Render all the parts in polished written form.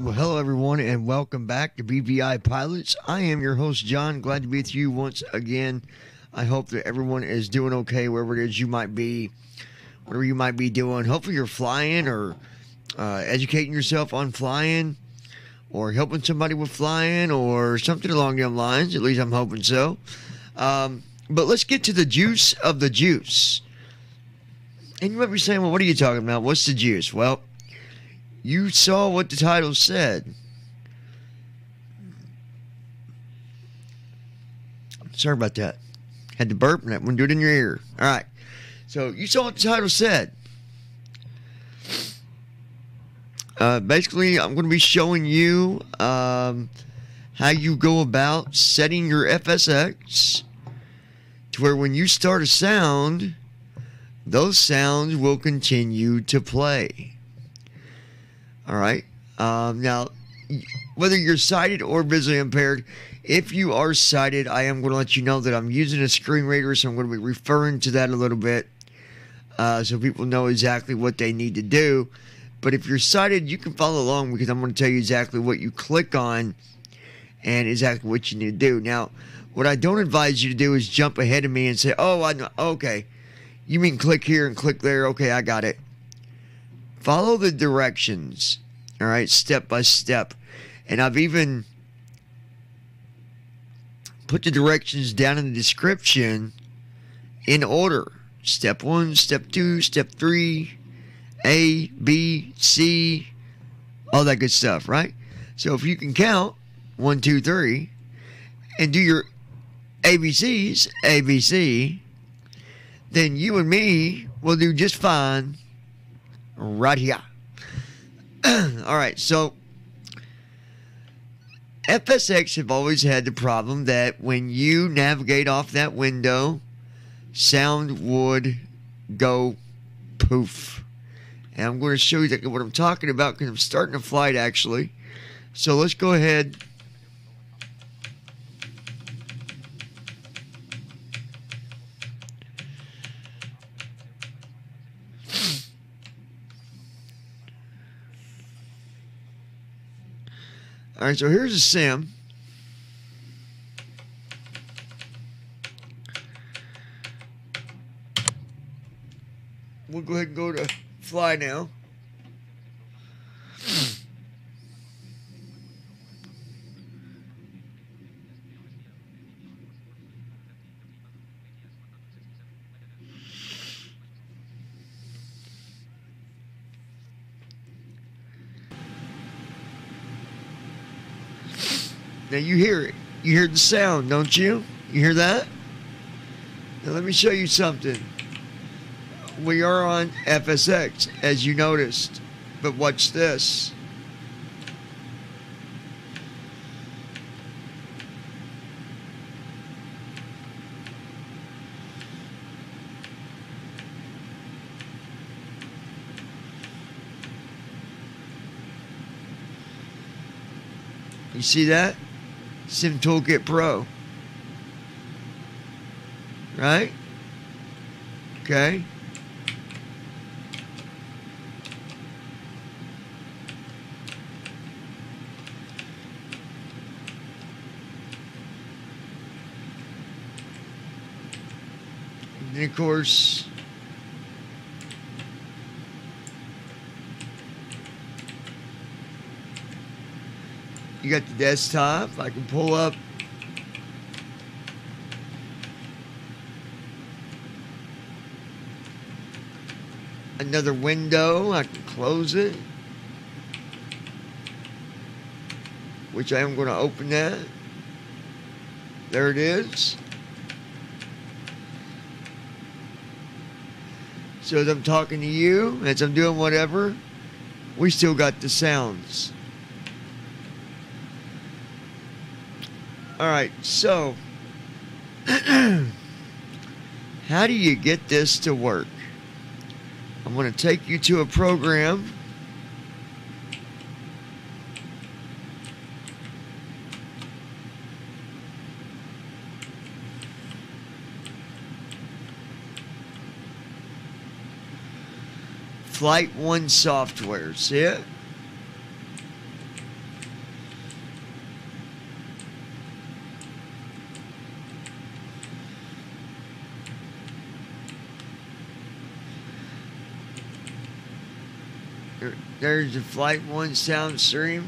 Well, hello everyone, and welcome back to BVI Pilots. I am your host, John. Glad to be with you once again. I hope that everyone is doing okay wherever it is you might be, whatever you might be doing. Hopefully you're flying or educating yourself on flying or helping somebody with flying or something along them lines. At least I'm hoping so. But let's get to the juice of the juice. And you might be saying, well, what are you talking about? What's the juice? Well, you saw what the title said. Sorry about that. Had to burp and that wouldn't do it in your ear. All right. So you saw what the title said. Basically, I'm going to be showing you how you go about setting your FSX to where when you start a sound, those sounds will continue to play. All right. Now, whether you're sighted or visually impaired, if you are sighted, I am going to let you know that I'm using a screen reader, so I'm going to be referring to that a little bit so people know exactly what they need to do. But if you're sighted, you can follow along because I'm going to tell you exactly what you click on and exactly what you need to do. Now, what I don't advise you to do is jump ahead of me and say, oh, I know. Okay, you mean click here and click there. Okay, I got it. Follow the directions, all right, step by step. And I've even put the directions down in the description in order. Step 1, step 2, step 3, A, B, C, all that good stuff, right? So if you can count 1, 2, 3 and do your ABCs, ABC, then you and me will do just fine right here. All right, so FSX have always had the problem that when you navigate off that window, sound would go poof. And I'm going to show you what I'm talking about because I'm starting a flight actually. So let's go ahead. All right, so here's a sim. We'll go ahead and go to fly now. Now you hear it. You hear the sound, don't you? You hear that? Now let me show you something. We are on FSX, as you noticed. But watch this. You see that? Sim Toolkit Pro. Right? Okay. And then of course, you got the desktop. I can pull up another window. I can close it, which I am going to open that. There it is. So as I'm talking to you, as I'm doing whatever, we still got the sounds. All right, so how do you get this to work? I'm going to take you to a program. Flight 1 software, see it? There's the Flight 1 Soundstream.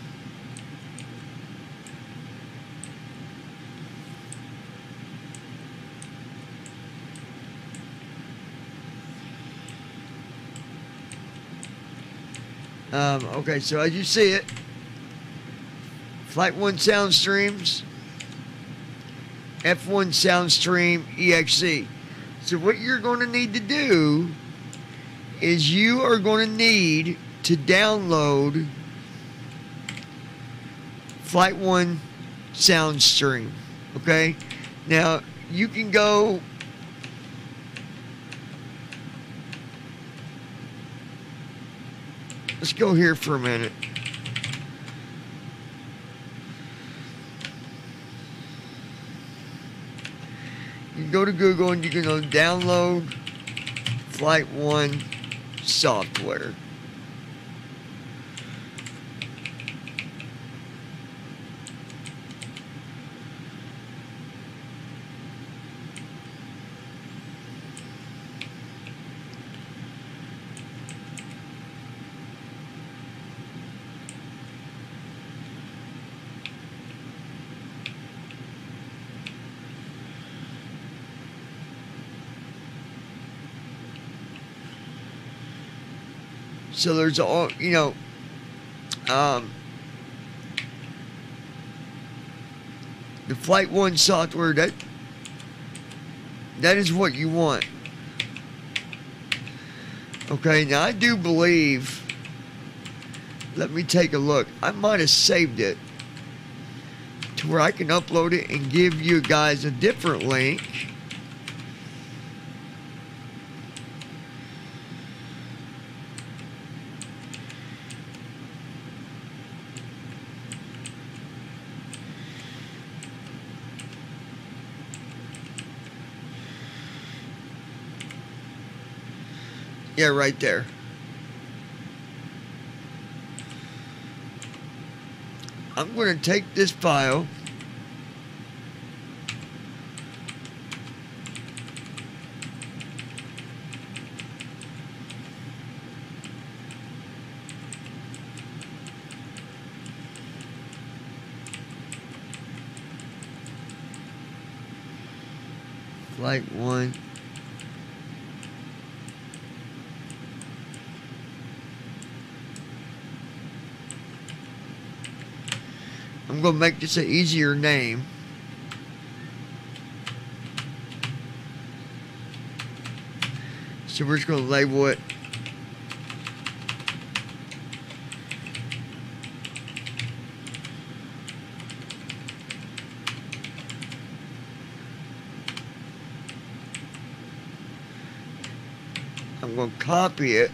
Okay, so as you see it, Flight 1 Soundstreams, F1 Soundstream EXE. So what you're going to need to do is you are going to need to download Flight 1 Soundstream. Okay? Now, you can go let's go here for a minute. You can go to Google and you can go download Flight 1 software. So there's all, the Flight 1 software, that is what you want. Okay, now I do believe, let me take a look. I might have saved it to where I can upload it and give you guys a different link. Yeah, right there. I'm going to take this file. Flight 1. I'm going to make this an easier name. So we're just going to label it I'm going to copy it.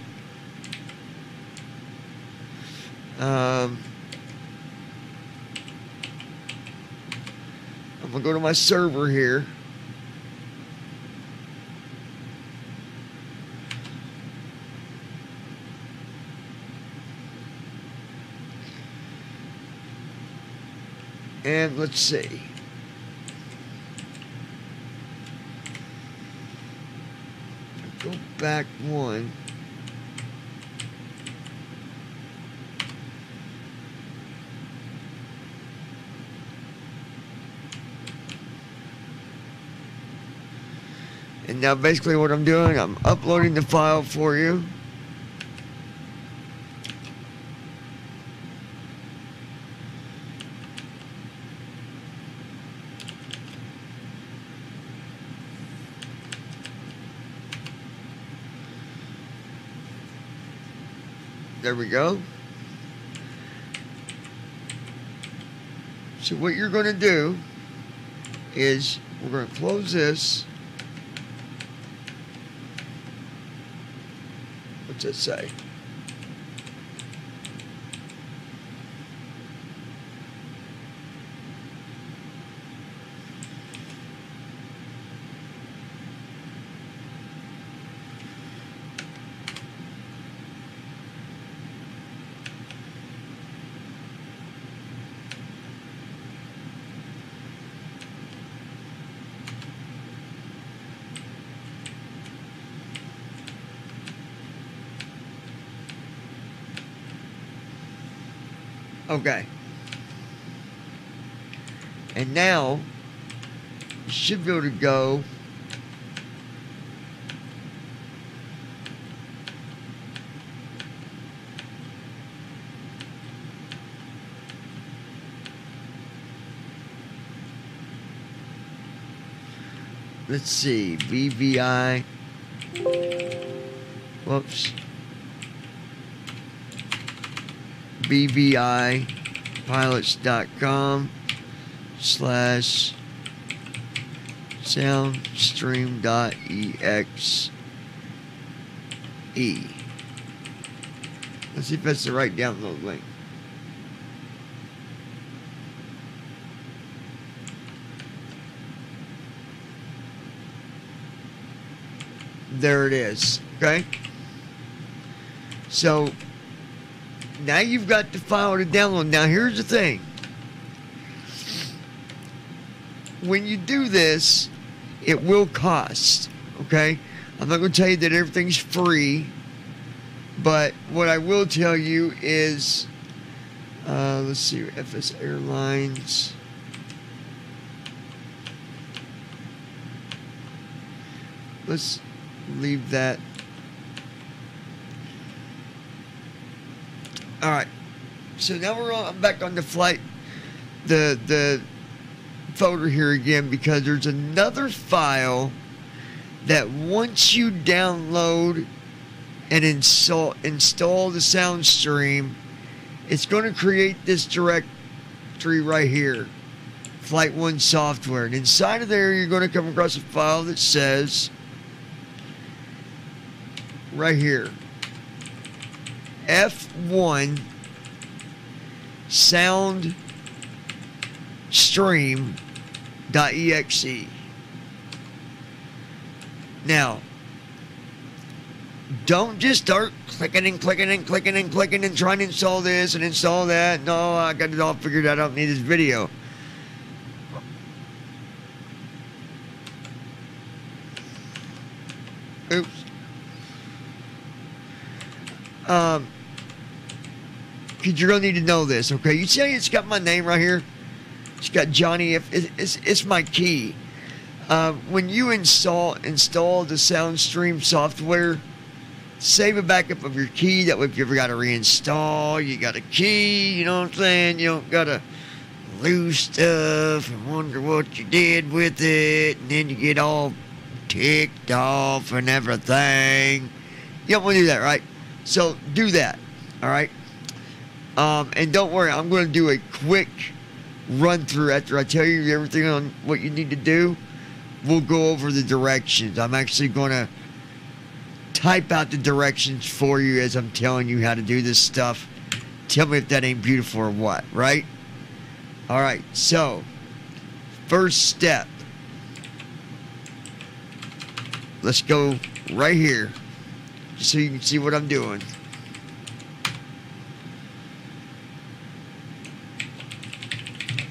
I'm going to go to my server here. And let's see. Go back one. And now basically what I'm doing, I'm uploading the file for you. There we go. So what you're going to do is we're going to close this. What's it say? Okay. And now you should be able to go let's see, BVI, whoops, bvipilots.com/soundstream.exe. Let's see if that's the right download link. There it is. Okay. So now you've got the file to download. Now here's the thing. When you do this, it will cost. Okay. I'm not going to tell you that everything's free, but what I will tell you is, let's see, FS Airlines. Let's leave that. All right. So now I'm back on the flight, the folder here again, because there's another file that once you download and install the Soundstream, it's going to create this directory right here, Flight 1 software. And inside of there, you're going to come across a file that says right here, F1 Soundstream.exe. Now, don't just start clicking and clicking and clicking and clicking and trying to install this and install that. No, I got it all figured out. I don't need this video. Oops. Because you're going to need to know this, okay? You see it's got my name right here? It's got Johnny. It's my key. When you install the Soundstream software, save a backup of your key. That way, if you ever got to reinstall, you got a key. You know what I'm saying? You don't got to lose stuff and wonder what you did with it, and then you get all ticked off and everything. You don't want to do that, right? So do that, all right? And don't worry, I'm going to do a quick run through after I tell you everything on what you need to do. We'll go over the directions. I'm actually going to type out the directions for you as I'm telling you how to do this stuff. Tell me if that ain't beautiful or what, right? All right, so first step. Let's go right here just so you can see what I'm doing.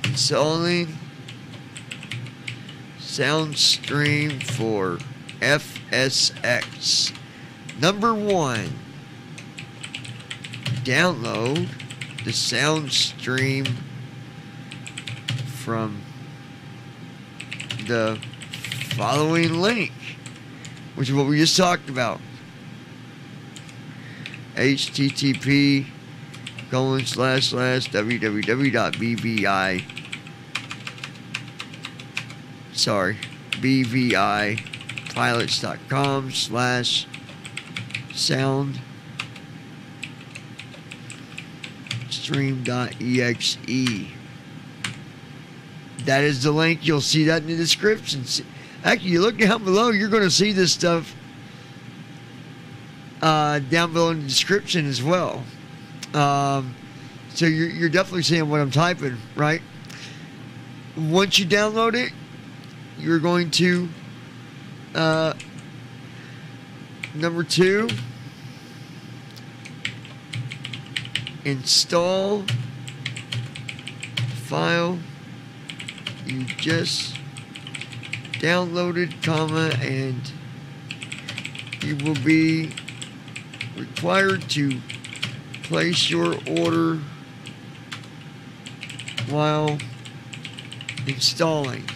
Installing Soundstream for FSX. Number 1, download the Soundstream from the following link, which is what we just talked about. bvipilots.com/soundstream.exe. That is the link. You'll see that in the description. Actually, you look down below, you're going to see this stuff down below in the description as well. So you're definitely seeing what I'm typing, right? Once you download it, you're going to number 2, install file you just downloaded, and you will be required to place your order while installing.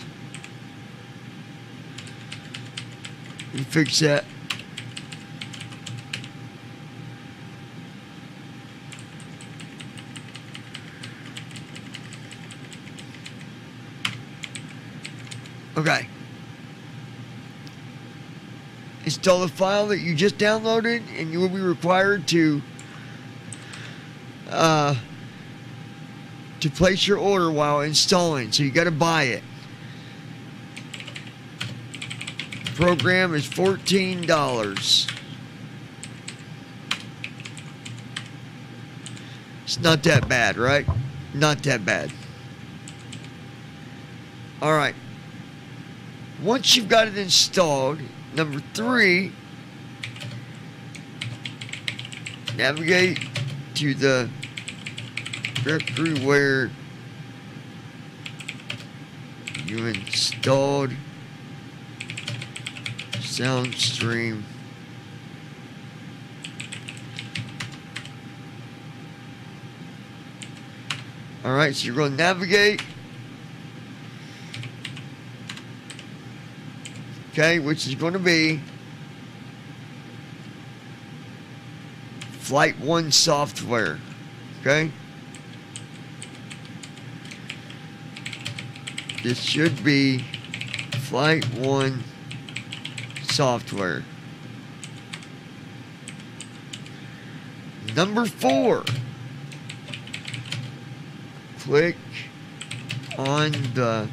You fix that. Okay. Install the file that you just downloaded, and you will be required to place your order while installing. So you got to buy it. The program is $14. It's not that bad, right? Not that bad. All right. Once you've got it installed, number 3, navigate to the directory where you installed Soundstream. Alright, so you're going to navigate. Okay, which is going to be Flight 1 software. Okay? This should be Flight 1 software. Number 4. Click on the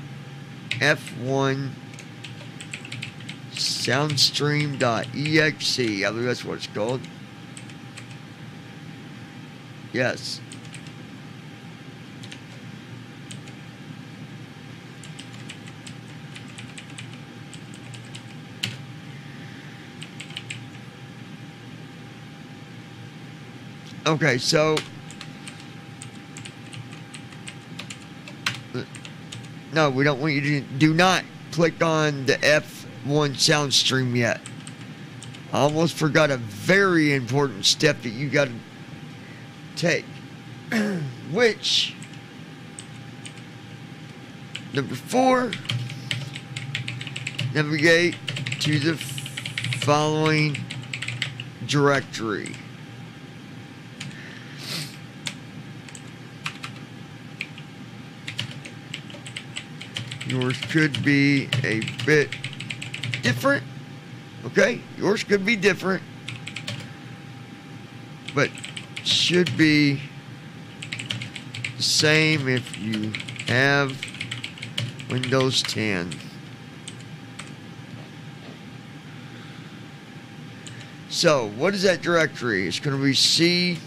F1 Soundstream.exe. I believe that's what it's called. Yes. Okay, so no, we don't want you to do not click on the F1 Soundstream yet. I almost forgot a very important step that you got to take, which number 4, navigate to the following directory. Yours could be a bit different, okay? Yours could be different, but should be the same if you have Windows 10. So, what is that directory? It's going to be C://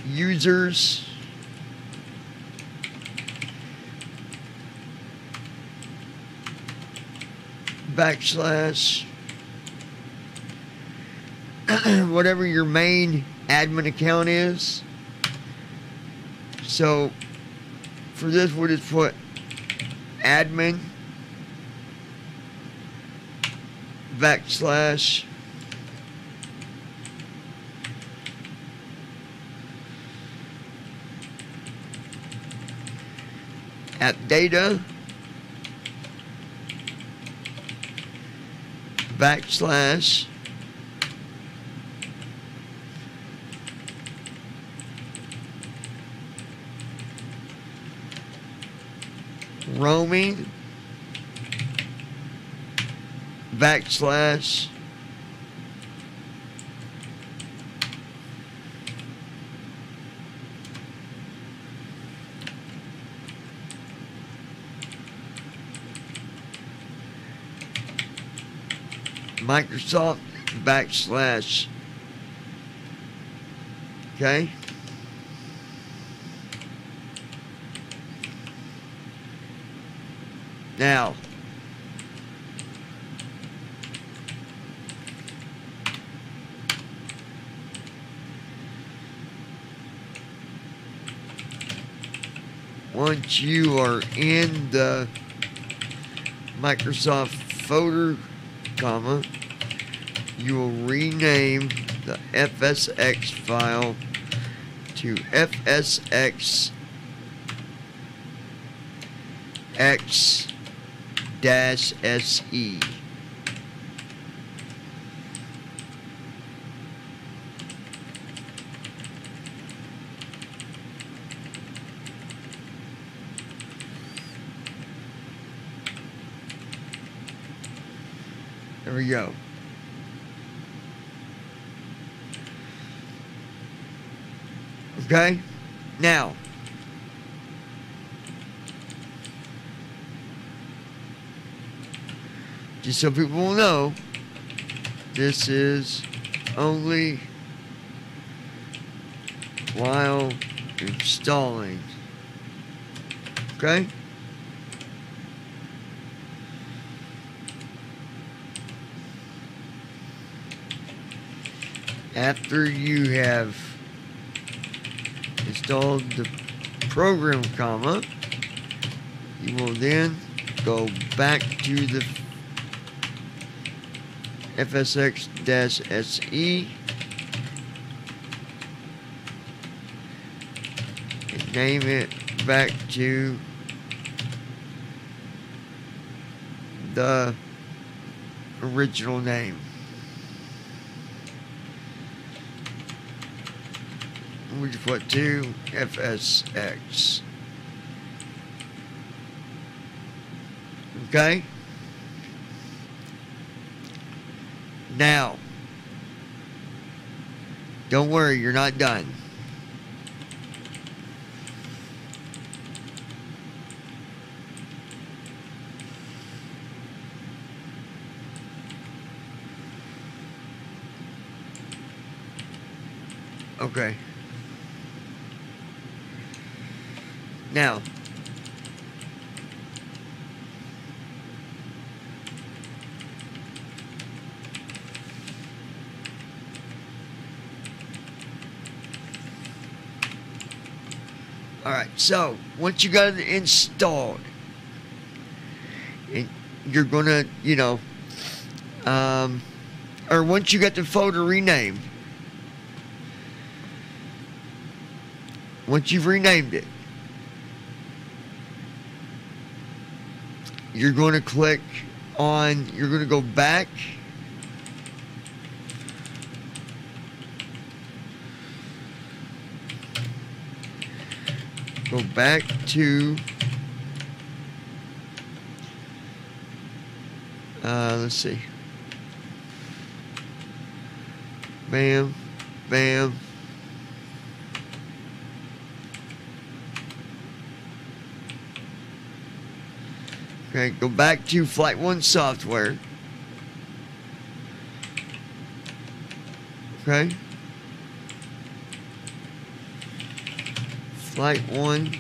users / whatever your main admin account is. So for this, we'll just put admin / AppData / roaming / Microsoft /. Okay. Now, once you are in the Microsoft folder, comma, you will rename the FSX file to FSX-SE. There we go. Okay? Now, just so people will know, this is only while installing. Okay? After you have installed the program, comma, you will then go back to the FSX-SE and name it back to the original name. We just put to FSX. Okay? Now, don't worry, you're not done. Okay. Now, alright, so once you got it installed, and you're gonna, or once you got the folder renamed, once you've renamed it, you're going to click on, you're going to go back to let's see, bam, bam, okay, go back to Flight 1 software. Okay. Flight 1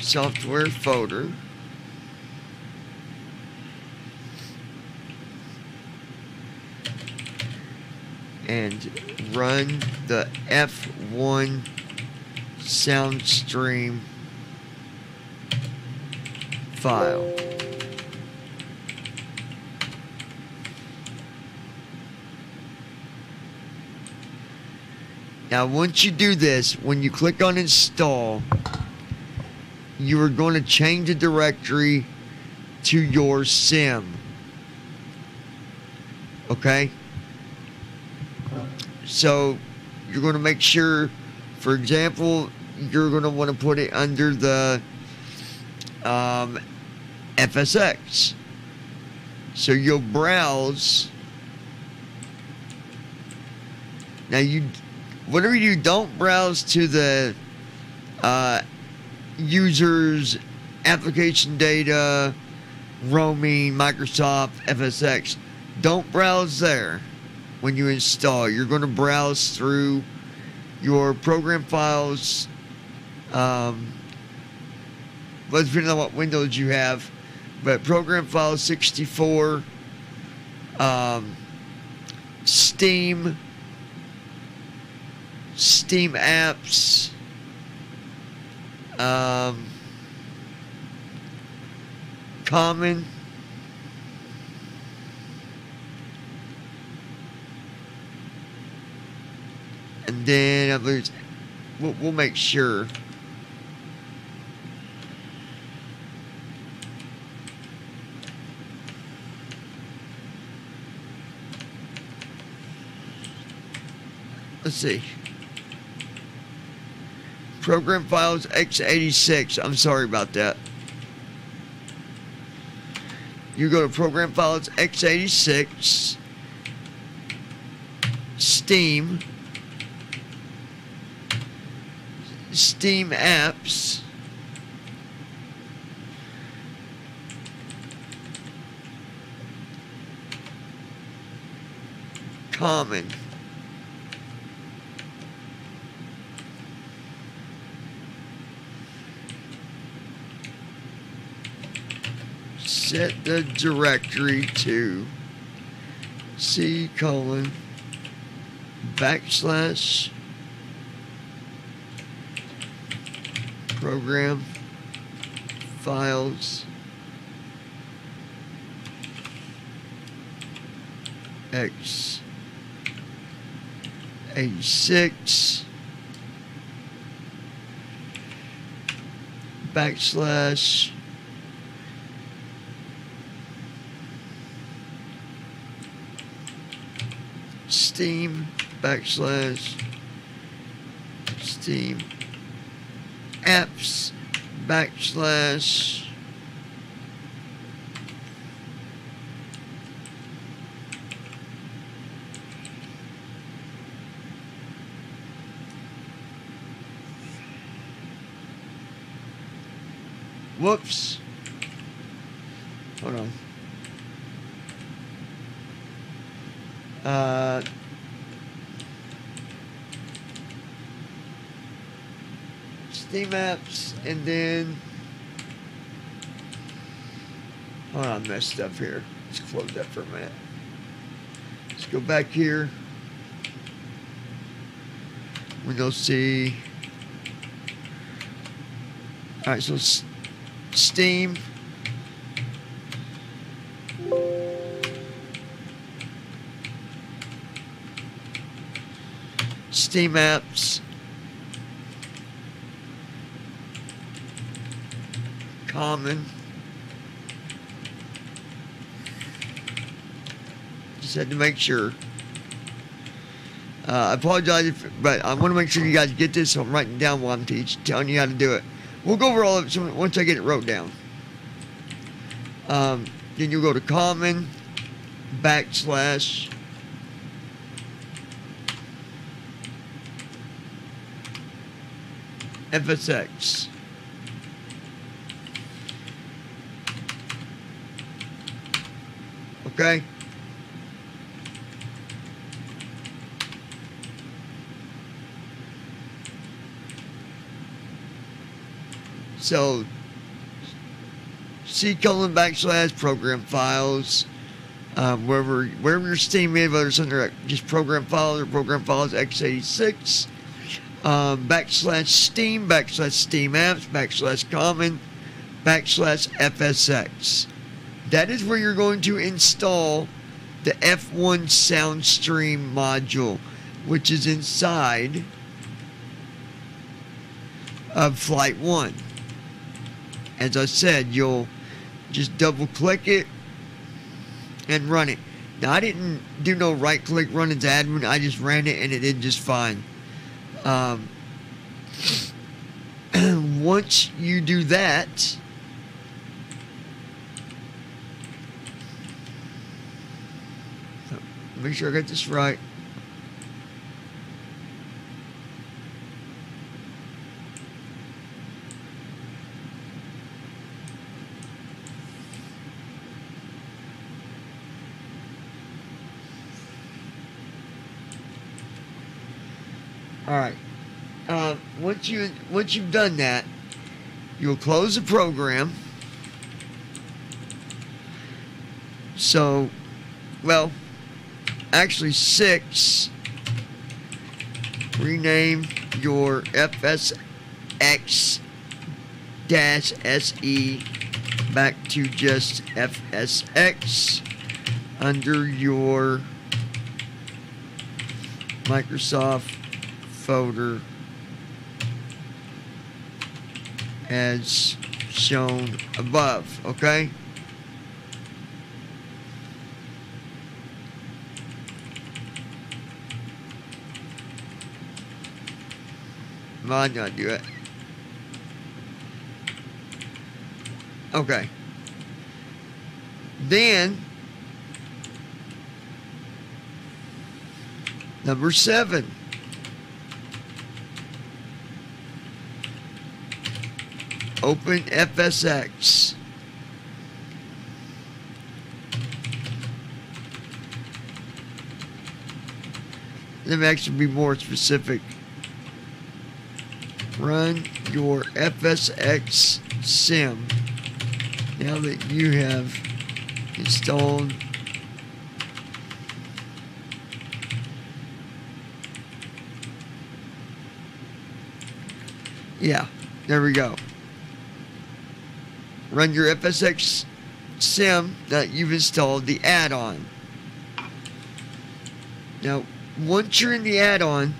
software folder. And run the F1 Soundstream file. Now, once you do this, when you click on install, you are going to change the directory to your sim. Okay? So, you're going to make sure, for example, you're going to want to put it under the FSX. So, you'll browse. Now, whatever you do, don't browse to the users, application data, roaming, Microsoft, FSX. Don't browse there when you install. You're going to browse through your program files. Well, depending on what Windows you have, but program files 64, Steam apps, common, and then I believe we'll make sure. Let's see. Program files x86. I'm sorry about that. You go to Program Files x86, Steam, Steam Apps, Common. Set the directory to C:/ program files x86 / Steam / Steam Apps / whoops. Hold on. Steam Apps, and then hold on, I messed up here. Let's close that for a minute. Let's go back here. Windows C. All right, so Steam. Steam Apps, Common. Just had to make sure. I apologize, but I want to make sure you guys get this, so I'm writing down while I'm telling you how to do it. We'll go over all of it once I get it wrote down. Then you'll go to Common / FSX. Okay? So, C:/ program files, wherever your Steam is, whether it's under just program files or program files x86, / Steam, / Steam Apps, / Common, / FSX. That is where you're going to install the F1 Soundstream module, which is inside of Flight 1. As I said, you'll just double click it and run it. Now, I didn't do no right click run as admin. I just ran it and it did just fine. Once you do that, make sure I got this right. All right. Once you've done that, you'll close the program. So, well, actually 6. Rename your FSX-SE back to just FSX under your Microsoft folder as shown above, okay? Might not do it. Okay. Then, number 7. Open FSX. Let me actually be more specific. Run your FSX sim now that you have installed there we go. Run your FSX sim that you've installed the add-on. Now once you're in the add-on,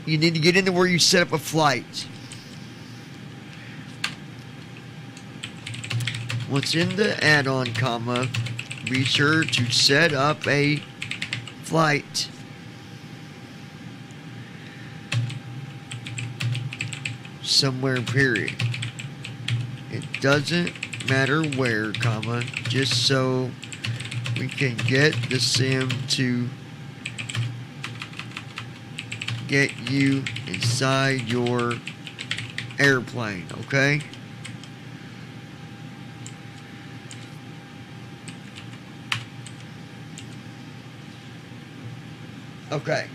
you need to get into where you set up a flight. Once in the add-on, be sure to set up a flight. Somewhere, period. It doesn't matter where, just so we can get the sim to get you inside your airplane, okay? Okay.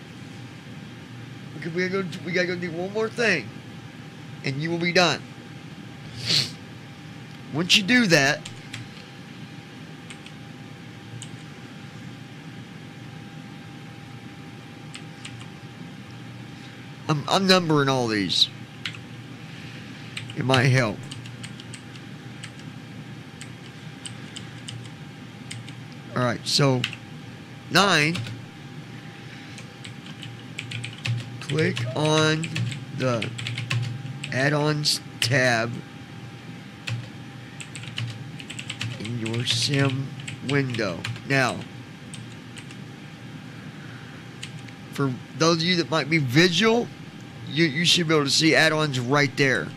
We gotta go do one more thing, and you will be done. Once you do that, I'm numbering all these. It might help. Alright, so 9. Click on the add-ons tab in your sim window. Now, for those of you that might be visual, you should be able to see add-ons right there.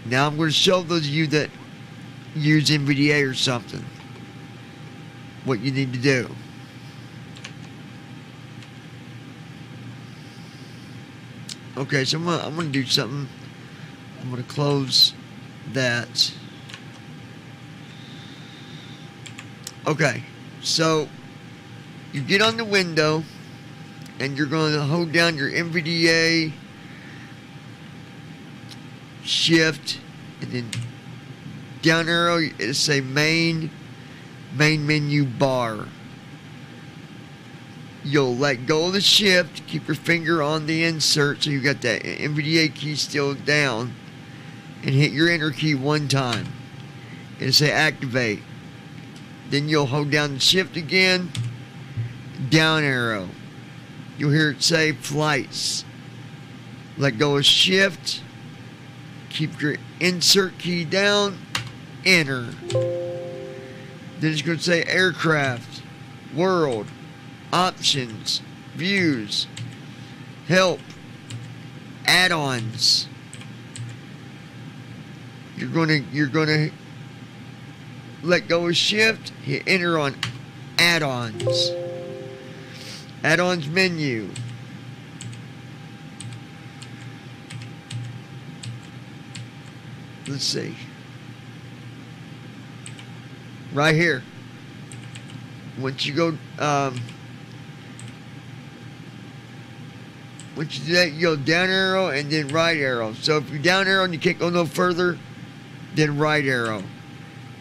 Now I'm going to show those of you that use NVDA or something what you need to do. Okay, so I'm going to do something. I'm going to close that. Okay, so you get on the window and you're going to hold down your NVDA shift and then down arrow, it'll say main menu bar. You'll let go of the shift, keep your finger on the insert so you got that NVDA key still down, and hit your enter key one time. It'll say activate. Then you'll hold down the shift again, down arrow. You'll hear it say flights. Let go of shift, keep your insert key down, enter. Then it's going to say aircraft, world, options, views, help, add-ons. You're gonna let go of shift, hit enter on add-ons. Add-ons menu. Let's see. Right here. Once you go, once you do that, you go down arrow and then right arrow. So if you're down arrow and you can't go no further, then right arrow.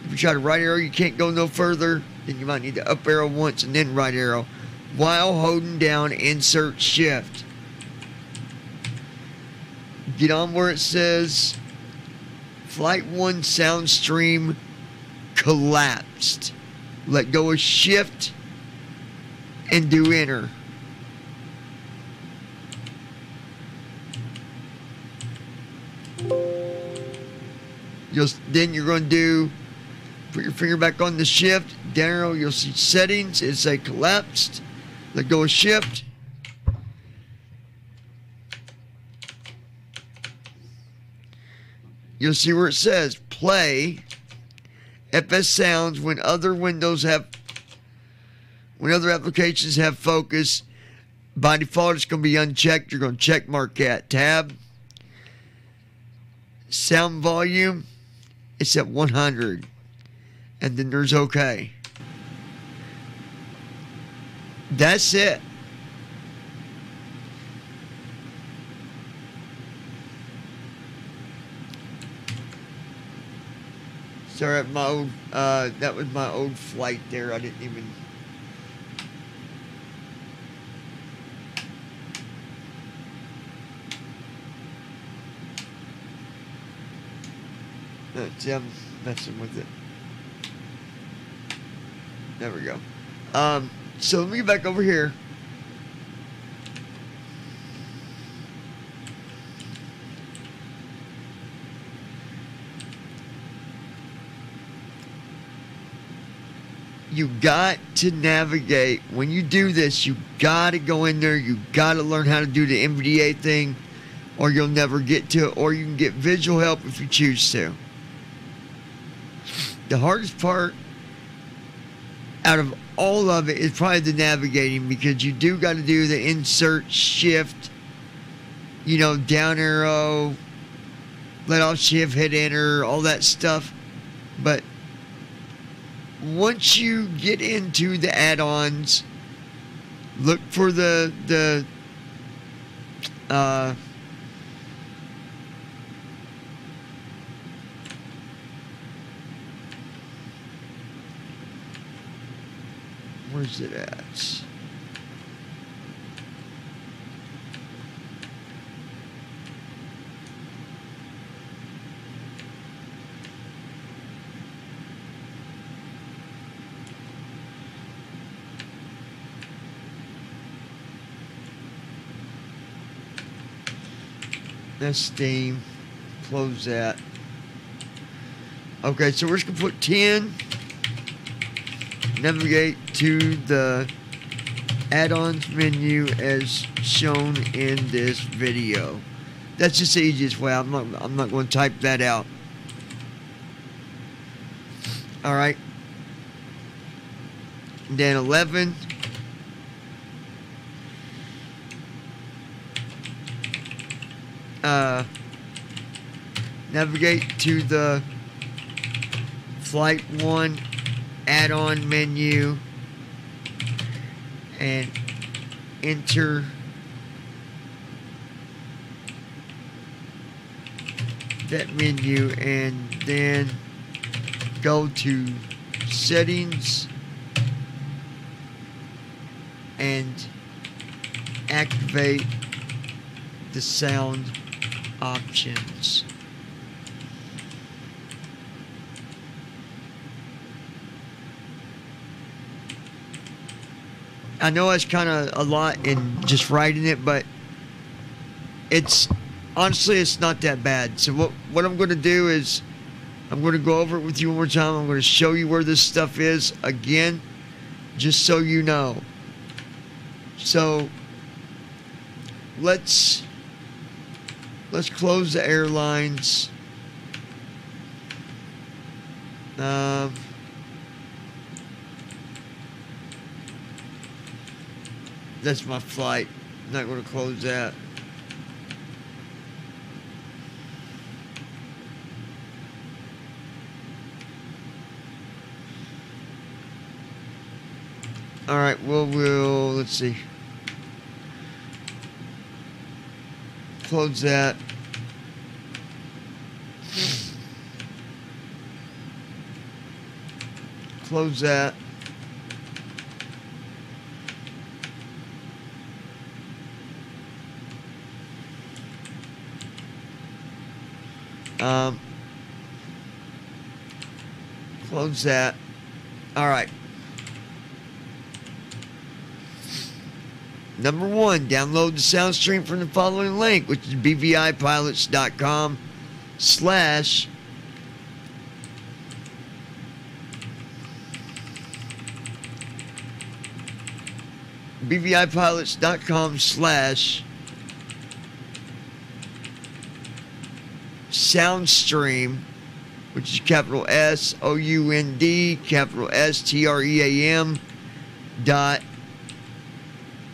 If you try to right arrow, you can't go no further, then you might need to up arrow once and then right arrow while holding down insert shift. Get on where it says Flight 1 Soundstream collapsed. let go of shift and do enter. Then you're going to do, put your finger back on the shift, down arrow, you'll see settings, it'll say collapsed, let go of shift. You'll see where it says play FS sounds when other applications have focus. By default, it's going to be unchecked. You're going to check mark that. Tab. Sound volume, it's at 100. And then there's OK. That's it. Sorry, my old, that was my old flight there. I didn't even. See, I'm messing with it. There we go. So let me get back over here. You got to navigate. When you do this, you got to go in there. You got to learn how to do the NVDA thing, or you'll never get to it, or you can get visual help if you choose to. The hardest part out of all of it is probably the navigating, because you do got to do the insert, shift, you know, down arrow, let off shift, hit enter, all that stuff. But once you get into the add-ons, look for the where's it at? That's Steam. Close that. Okay, so we're just going to put 10. Navigate to the add-ons menu as shown in this video. That's just the easiest way. I'm not going to type that out. All right. Then 11. Navigate to the Flight 1 add-on menu and enter that menu, and then go to settings and activate the sound options. I know it's kind of a lot in just writing it, but it's honestly, it's not that bad. So what I'm going to do is I'm going to go over it with you one more time. I'm going to show you where this stuff is again, just so you know. So let's close the airlines. That's my flight. I'm not going to close that. All right, well, let's see. Close that. Close that. Close that. All right. Number one, download the Soundstream from the following link, which is bvipilots.com/ bvipilots.com/ Soundstream, which is capital SOUND, capital STREAM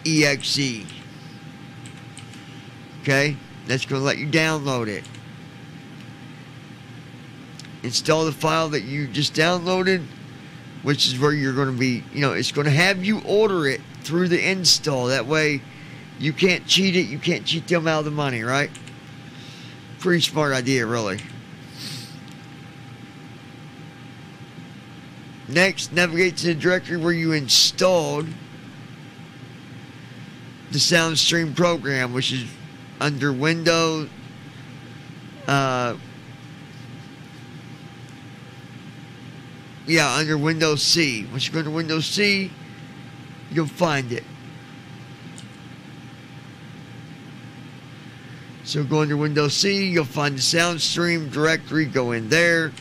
.exe. Okay, that's going to let you download it. Install the file that you just downloaded, which is where you're going to be, it's going to have you order it through the install. That way you can't cheat it, you can't cheat them out of the money, right? Pretty smart idea, really. Next, navigate to the directory where you installed the Soundstream program, which is under Windows. Under Windows C. Once you go to Windows C, you'll find it. So go under Windows C, you'll find the Soundstream directory, go in there.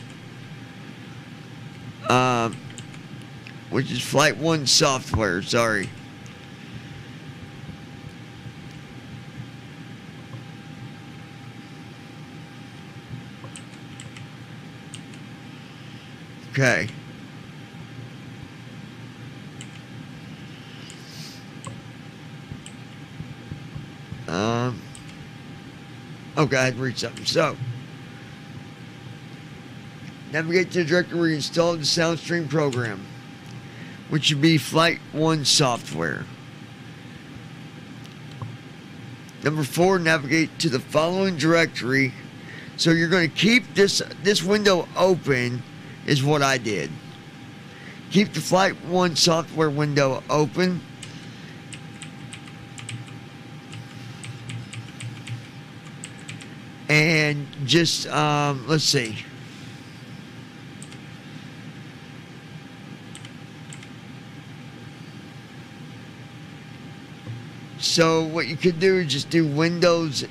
Which is Flight 1 software, sorry. Okay. Okay, I had to read something. So, navigate to the directory where you installed the Soundstream program, which would be Flight 1 software. Number 4, navigate to the following directory. So you're going to keep this window open, is what I did. Keep the Flight 1 software window open. And just, let's see. So what you could do is just do Windows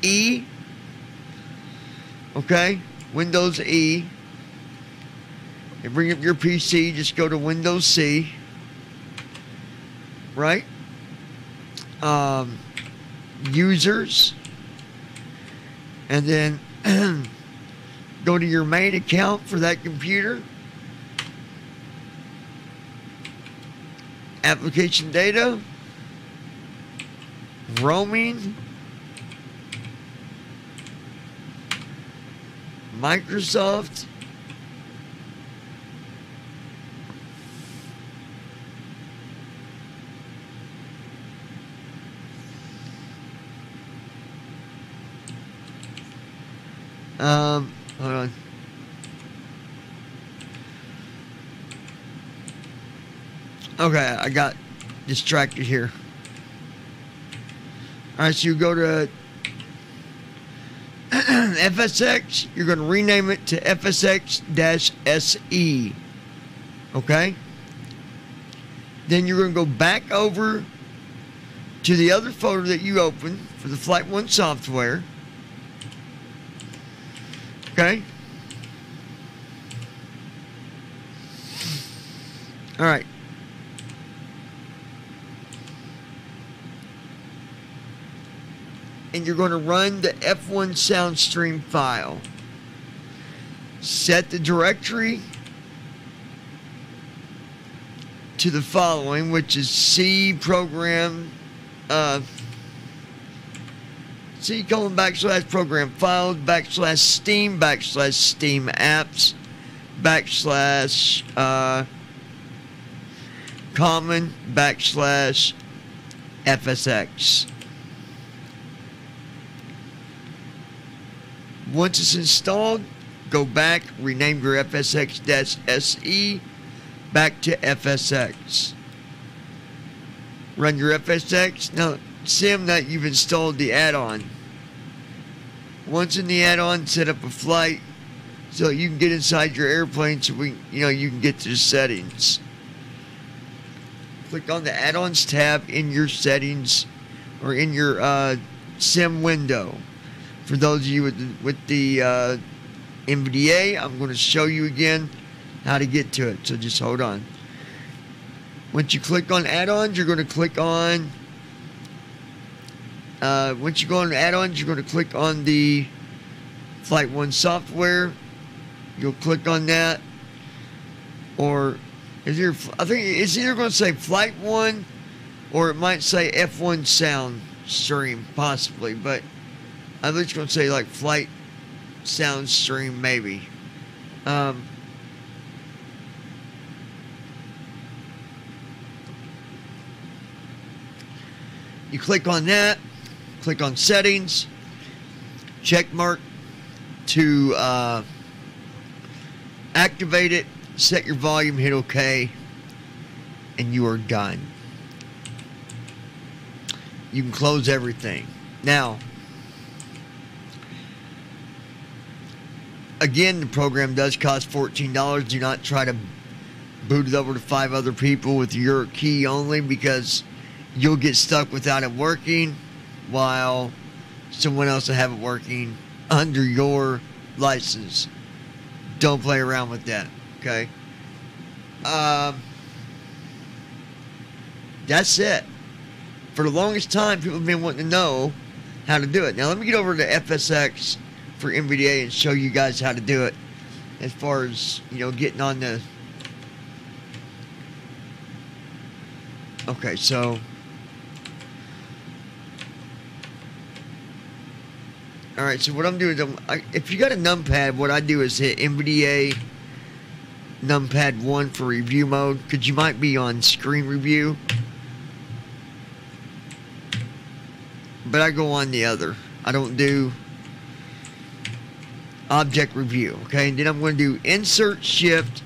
E. Okay? Windows E. And bring up your PC, just go to Windows C. Right? Users. And then go to your main account for that computer. Application data. Roaming. Microsoft. Hold on. Okay, I got distracted here. Alright, so you go to FSX, you're going to rename it to FSX-SE. Okay? Then you're going to go back over to the other folder that you opened for the Flight 1 software. Okay? Alright. And you're going to run the F1 Soundstream file. Set the directory to the following, which is C program, C : / program files / Steam / Steam apps / common / FSX. Once it's installed, go back, rename your FSX-SE back to FSX. Run your FSX. Now, sim that you've installed the add-on. Once in the add-on, set up a flight so you can get inside your airplane so you can get to the settings. Click click on the add-ons tab in your settings or in your sim window. For those of you with the NVDA, I'm going to show you again how to get to it. So just hold on. Once you click on add-ons, you're going to click on once you go on add-ons, you're going to click on the Flight 1 software. You'll click on that, or I think it's either going to say Flight 1 or it might say F1 Soundstream, possibly, but I think it's going to say like Flight Soundstream, maybe. You click on that, click on settings, check mark to activate it, set your volume, hit OK, and you are done. You can close everything. Now, again, the program does cost $14. Do not try to boot it over to 5 other people with your key only, because you'll get stuck without it working while someone else will have it working under your license. Don't play around with that, okay? That's it. For the longest time, people have been wanting to know how to do it. Now, let me get over to FSX for NVDA and show you guys how to do it as far as, you know, getting on the... Okay, so... Alright, so what I'm doing is, if you got a numpad, what I do is hit NVDA numpad 1 for review mode, because you might be on screen review. But I go on the other. I don't do object review, okay? And then I'm going to do insert shift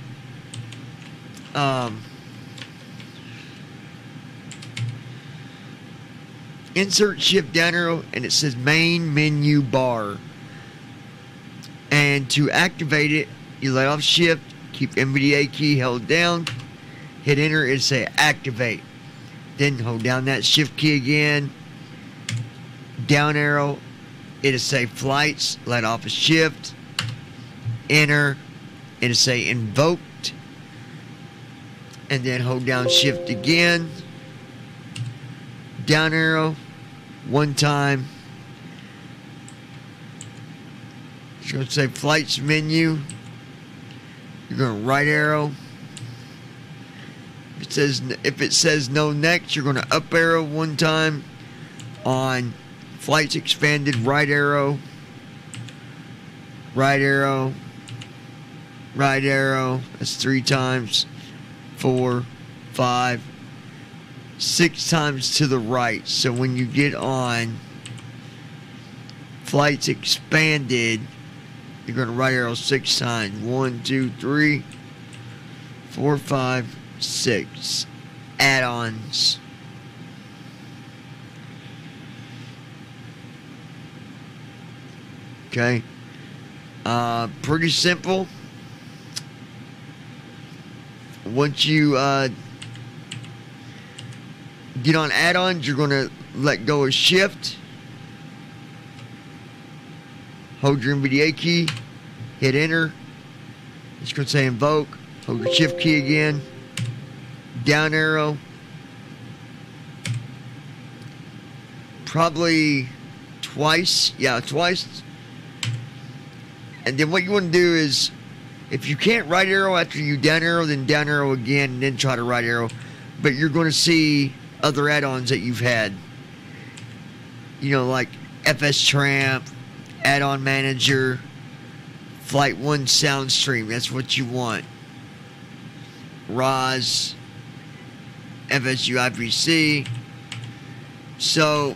insert shift down arrow, and it says main menu bar. And to activate it, you let off shift, keep NVDA key held down, hit enter, it'll say activate. Then hold down that shift key again, down arrow, it'll say flights, let off a shift, enter, it'll say invoked, and then hold down shift again, down arrow one time. It's going to say flights menu. You're going to right arrow. If it says no next, you're going to up arrow one time. On flights expanded, right arrow, right arrow, right arrow. That's 3 times. 4, 5, 6 times to the right. So when you get on flights expanded, you're going to right arrow 6 times. 1, 2, 3, 4, 5, 6. Add-ons. Okay. Pretty simple. Once you get on add-ons, you're going to let go of shift, hold your NVDA key, hit enter. It's going to say invoke, hold your shift key again, down arrow, probably twice, twice. And then what you want to do is, if you can't right arrow after you down arrow, then down arrow again, and then try to right arrow. But you're going to see other add-ons that you've had. You know, like FS Tramp, Add-on Manager, Flight 1 Soundstream. That's what you want. ROS, FSU IPC. So,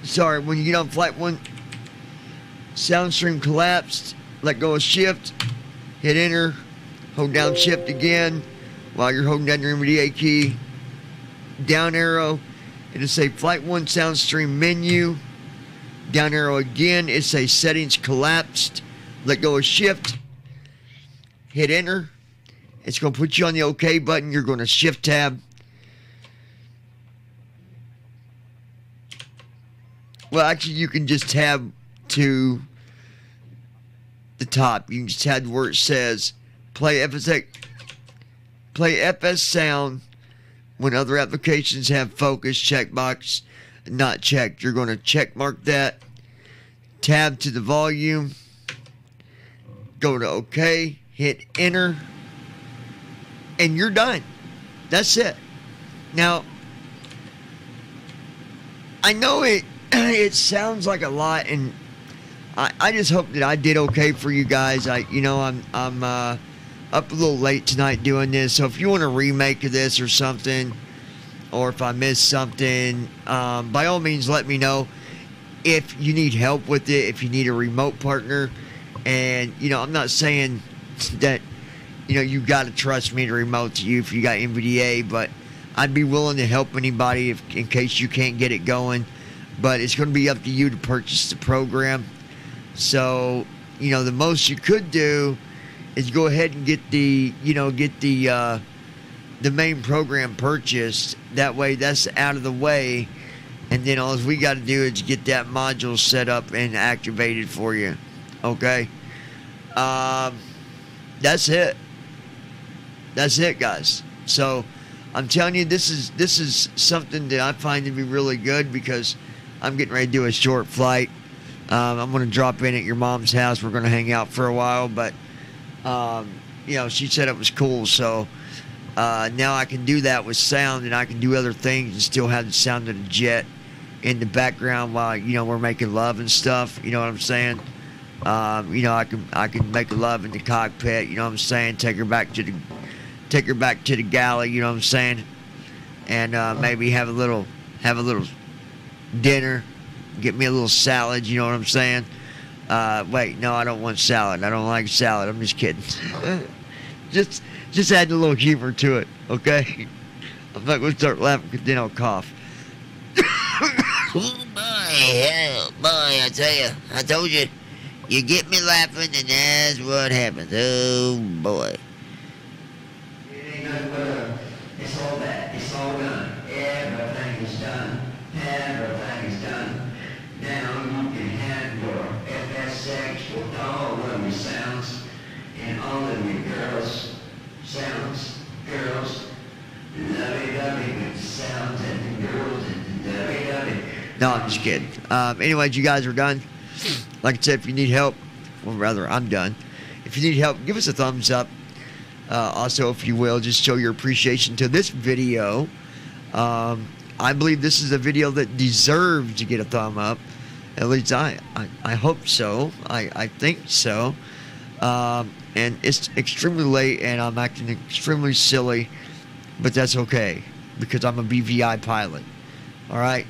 sorry, when you get on Flight 1 Soundstream collapsed, let go of shift, hit enter, hold down shift again, while you're holding down your NVDA key. Down arrow, it'll say Flight 1 Soundstream menu. Down arrow again, it says settings collapsed. Let go of shift. Hit enter. It's going to put you on the OK button. You're going to shift tab. Well, actually, you can just tab to the top. You can just tab where it says play FSX, play FS sound when other applications have focus checkbox not checked. You're going to check mark that. Tab to the volume. Go to OK. Hit enter. And you're done. That's it. Now, I know it sounds like a lot, and I just hope that I did okay for you guys. I'm up a little late tonight doing this, so if you want a remake of this or something, or if I missed something, by all means let me know. If you need help with it, if you need a remote partner, and I'm not saying that you got to trust me to remote to you if you got NVDA, but I'd be willing to help anybody in case you can't get it going. But it's going to be up to you to purchase the program. So, the most you could do is go ahead and get the main program purchased. That way, that's out of the way, and then all we got to do is get that module set up and activated for you. Okay, that's it. That's it, guys. So I'm telling you, this is something that I find to be really good because I'm getting ready to do a short flight. I'm going to drop in at your mom's house. We're going to hang out for a while, but she said it was cool. So now I can do that with sound, and I can do other things and still have the sound of the jet in the background while we're making love and stuff. You know what I'm saying? I can make love in the cockpit. You know what I'm saying? Take her back to the galley. You know what I'm saying? And maybe have a little dinner. Get me a little salad. You know what I'm saying? Wait, no, I don't want salad. I don't like salad. I'm just kidding. just add a little humor to it, okay? I'm not gonna start laughing because then I'll cough. Oh boy, I tell you, I told you. You get me laughing, and that's what happens. Oh, boy. It ain't nothing but it's all that. It's all done. Everything is done. Everything is done. Now you can have your FSX with all of your sounds and all of your girls' sounds. Girls, lovey-dovey with sounds and the girls and the lovey-dovey. No, I'm just kidding. Anyways, you guys are done. Like I said, if you need help, or rather, I'm done. If you need help, give us a thumbs up. Also, if you will, just show your appreciation to this video. I believe this is a video that deserves to get a thumb up. At least I hope so. I think so. And it's extremely late, and I'm acting extremely silly, but that's okay because I'm a BVI pilot. All right.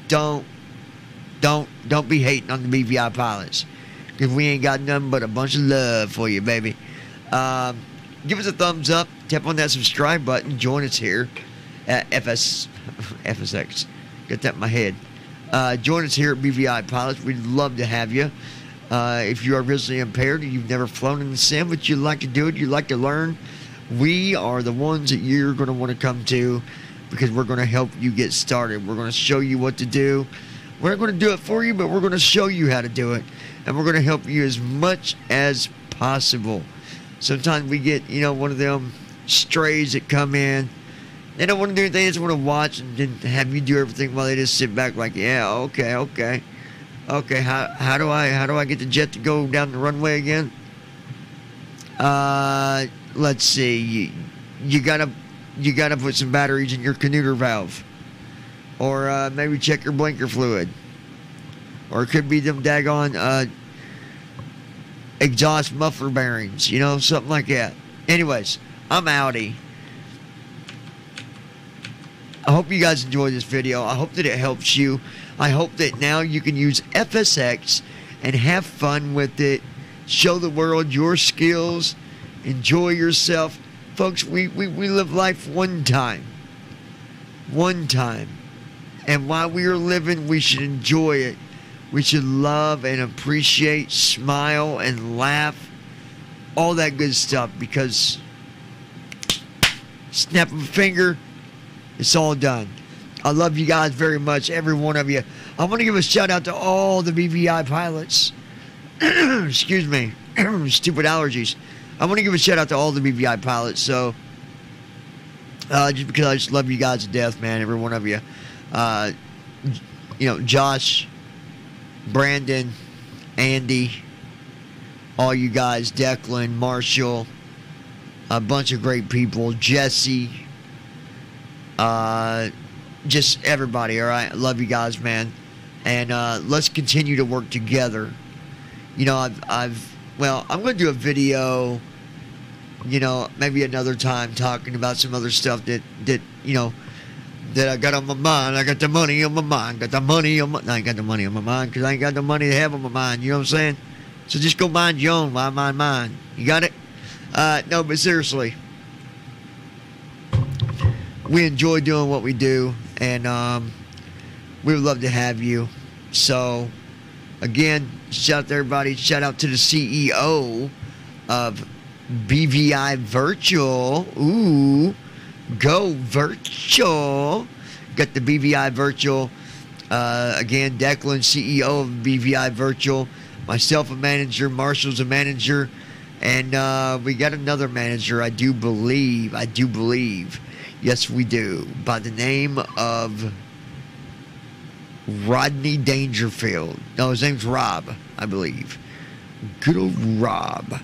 Don't be hating on the BVI pilots, because we ain't got nothing but a bunch of love for you, baby. Give us a thumbs up. Tap on that subscribe button. Join us here at FSX. Get that in my head. Join us here at BVI Pilots. We'd love to have you. If you are visually impaired and you've never flown in the sim, but you'd like to do it, you'd like to learn, we are the ones that you're going to want to come to, because we're going to help you get started. We're going to show you what to do. We're not going to do it for you, but we're going to show you how to do it. And we're going to help you as much as possible. Sometimes we get, one of them strays that come in. They don't want to do anything. They just want to watch and then have you do everything while they just sit back like, yeah, okay. Okay, how do I get the jet to go down the runway again? Let's see. You gotta put some batteries in your connector valve. Or maybe check your blinker fluid. Or it could be them daggone exhaust muffler bearings, something like that. Anyways, I'm outie. I hope you guys enjoyed this video. I hope that it helps you. I hope that now you can use FSX and have fun with it. Show the world your skills. Enjoy yourself. folks, we live life one time. One time. And while we are living, we should enjoy it. We should love and appreciate, smile and laugh, all that good stuff, because snap of a finger, it's all done. I love you guys very much, every one of you. I want to give a shout out to all the BVI pilots. Excuse me, stupid allergies. I want to give a shout out to all the BVI pilots. So, just because I just love you guys to death, man, every one of you. You know, Josh, Brandon, Andy, all you guys, Declan, Marshall, a bunch of great people, Jesse, just everybody, all right? I love you guys, man. And let's continue to work together. You know, well, I'm going to do a video, you know, maybe another time, talking about some other stuff that you know, that I got on my mind. I got the money on my mind. Got the money on my... I ain't got the money on my mind because I ain't got the money to have on my mind. You know what I'm saying? So just go mind your own. Why mind mine? You got it? No, but seriously, we enjoy doing what we do, and we would love to have you. So, again, shout out to everybody. Shout out to the CEO of BVI Virtual. Ooh, go virtual. Got the BVI Virtual. Again, Declan, CEO of BVI Virtual. Myself, a manager. Marshall's a manager. And we got another manager, I do believe. Yes, we do. By the name of Rodney Dangerfield. No, his name's Rob, I believe. Good old Rob.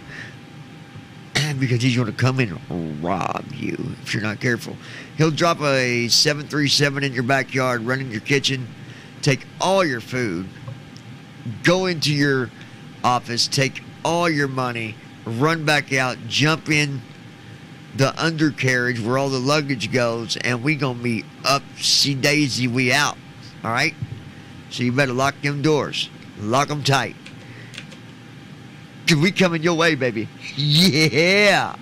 Because he's going to come in and rob you if you're not careful. He'll drop a 737 in your backyard, run in your kitchen, take all your food, go into your office, take all your money, run back out, jump in the undercarriage where all the luggage goes, and we gonna be upsy daisy, we out. All right? So you better lock them doors. Lock them tight. 'Cause we coming your way, baby. Yeah.